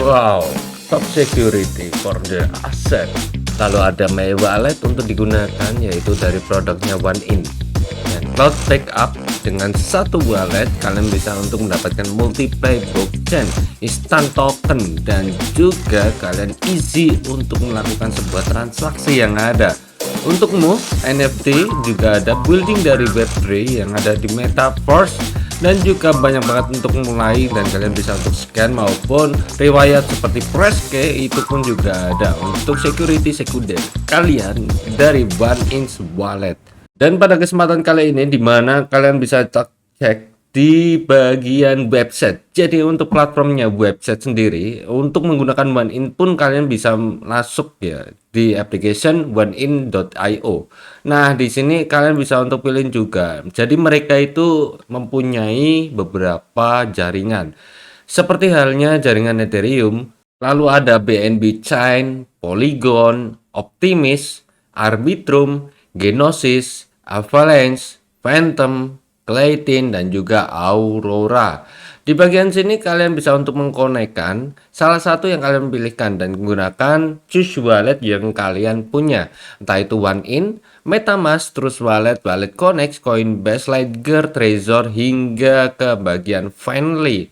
Wow, top security for the asset. Lalu ada My Wallet untuk digunakan, yaitu dari produknya OneIn. Dan Cloud Backup dengan satu wallet kalian bisa untuk mendapatkan multiple blockchain, instant token, dan juga kalian easy untuk melakukan sebuah transaksi yang ada. Untuk move NFT juga ada building dari Web3 yang ada di Metaverse, dan juga banyak banget untuk mulai, dan kalian bisa untuk scan maupun riwayat seperti press key itu pun juga ada untuk security sekunder kalian dari OneInch Wallet. Dan pada kesempatan kali ini dimana kalian bisa cek di bagian website. Jadi untuk platformnya website sendiri, untuk menggunakan OneIn pun kalian bisa masuk ya di application onein.io. Nah, di sini kalian bisa untuk pilih juga. Jadi mereka itu mempunyai beberapa jaringan. Seperti halnya jaringan Ethereum, lalu ada BNB Chain, Polygon, Optimis, Arbitrum, Genesis, Avalanche, Phantom, Clayton, dan juga Aurora. Di bagian sini kalian bisa untuk mengkonekkan salah satu yang kalian pilihkan dan menggunakan choose wallet yang kalian punya, entah itu OneIn, MetaMask, Trust Wallet, Wallet Connect, Coinbase, Ledger, Trezor, hingga ke bagian Finally.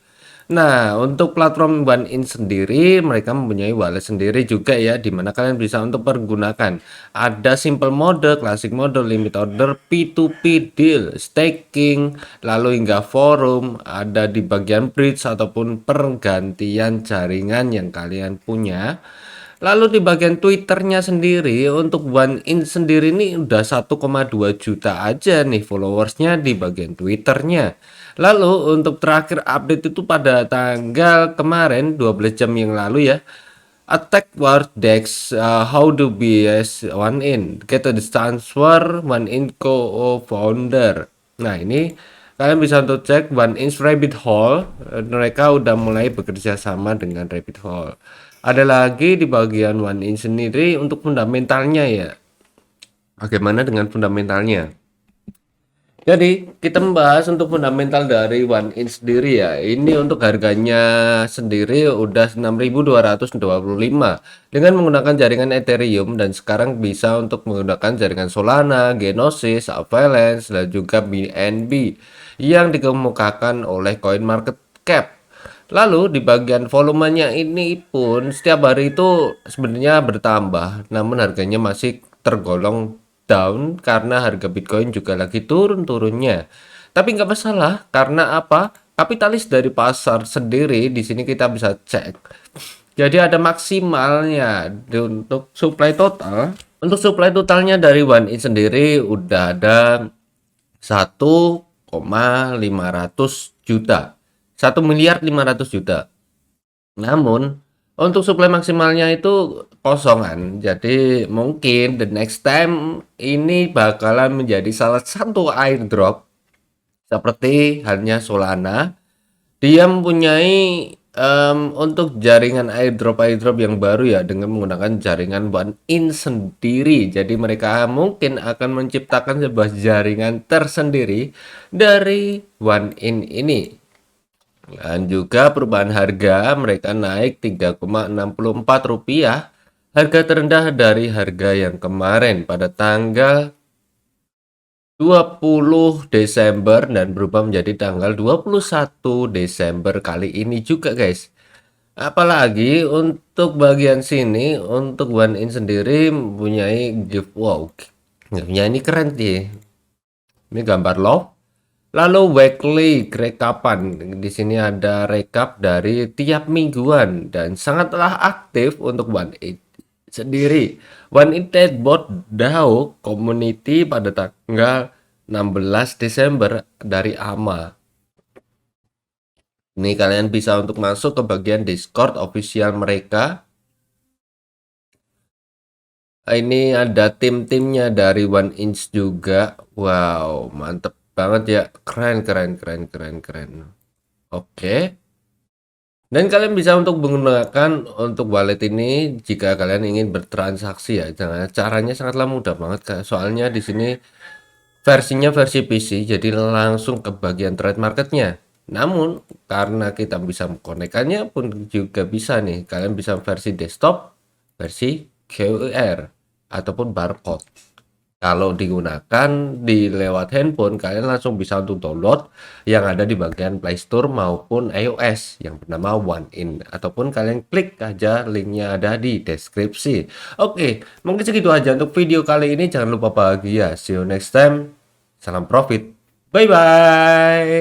Nah, untuk platform OneIn sendiri, mereka mempunyai wallet sendiri juga ya, dimana kalian bisa untuk pergunakan. Ada simple mode, classic mode, limit order, P2P deal, staking, lalu hingga forum, ada di bagian bridge ataupun pergantian jaringan yang kalian punya. Lalu di bagian Twitternya sendiri, untuk OneIn sendiri ini udah 1,2 juta aja nih followersnya di bagian Twitternya. Lalu untuk terakhir update itu pada tanggal kemarin 12 jam yang lalu ya. Attack War Dex, how do BS OneIn get the transfer OneIn co-founder. Nah, ini kalian bisa untuk cek OneIn Rabbit Hole. Mereka udah mulai bekerja sama dengan Rabbit Hole. Ada lagi di bagian OneIn sendiri untuk fundamentalnya ya. Bagaimana dengan fundamentalnya? Jadi kita membahas untuk fundamental dari OneIn sendiri ya. Ini untuk harganya sendiri udah 6.225 dengan menggunakan jaringan Ethereum, dan sekarang bisa untuk menggunakan jaringan Solana, Genesis, Avalanche, dan juga BNB yang dikemukakan oleh CoinMarketCap. Lalu di bagian volumenya ini pun setiap hari itu sebenarnya bertambah, namun harganya masih tergolong down karena harga Bitcoin juga lagi turun-turunnya. Tapi nggak masalah karena apa? Kapitalis dari pasar sendiri di sini kita bisa cek. Jadi ada maksimalnya untuk supply total. Untuk supply totalnya dari OneIn sendiri udah ada 1,500 juta. 1.500.000.000 juta. Namun untuk supply maksimalnya itu kosongan. Jadi mungkin the next time ini bakalan menjadi salah satu airdrop seperti halnya Solana. Dia mempunyai untuk jaringan airdrop yang baru ya, dengan menggunakan jaringan OneIn sendiri. Jadi mereka mungkin akan menciptakan sebuah jaringan tersendiri dari OneIn ini. Dan juga perubahan harga, mereka naik Rp3,64, harga terendah dari harga yang kemarin pada tanggal 20 Desember dan berubah menjadi tanggal 21 Desember kali ini juga guys. Apalagi untuk bagian sini, untuk OneIn sendiri mempunyai gift. Wow, giftnya ini keren sih. Ini gambar love. Lalu weekly rekapan, di sini ada rekap dari tiap mingguan dan sangatlah aktif untuk OneIn sendiri. OneIn Testbot DAO community pada tanggal 16 Desember dari AMA. Ini kalian bisa untuk masuk ke bagian Discord official mereka. Ini ada tim-timnya dari OneInch juga. Wow, mantep banget ya, keren. Oke. Dan kalian bisa untuk menggunakan untuk wallet ini jika kalian ingin bertransaksi ya. Caranya sangatlah mudah banget, soalnya di sini versinya versi PC, jadi langsung ke bagian trade marketnya. Namun karena kita bisa mengkonekkannya pun juga bisa nih, kalian bisa versi desktop, versi QR ataupun barcode. Kalau digunakan di lewat handphone, kalian langsung bisa untuk download yang ada di bagian Play Store maupun iOS yang bernama OneIn, ataupun kalian klik aja linknya ada di deskripsi. Oke, mungkin segitu aja untuk video kali ini. Jangan lupa bahagia. See you next time. Salam profit. Bye bye.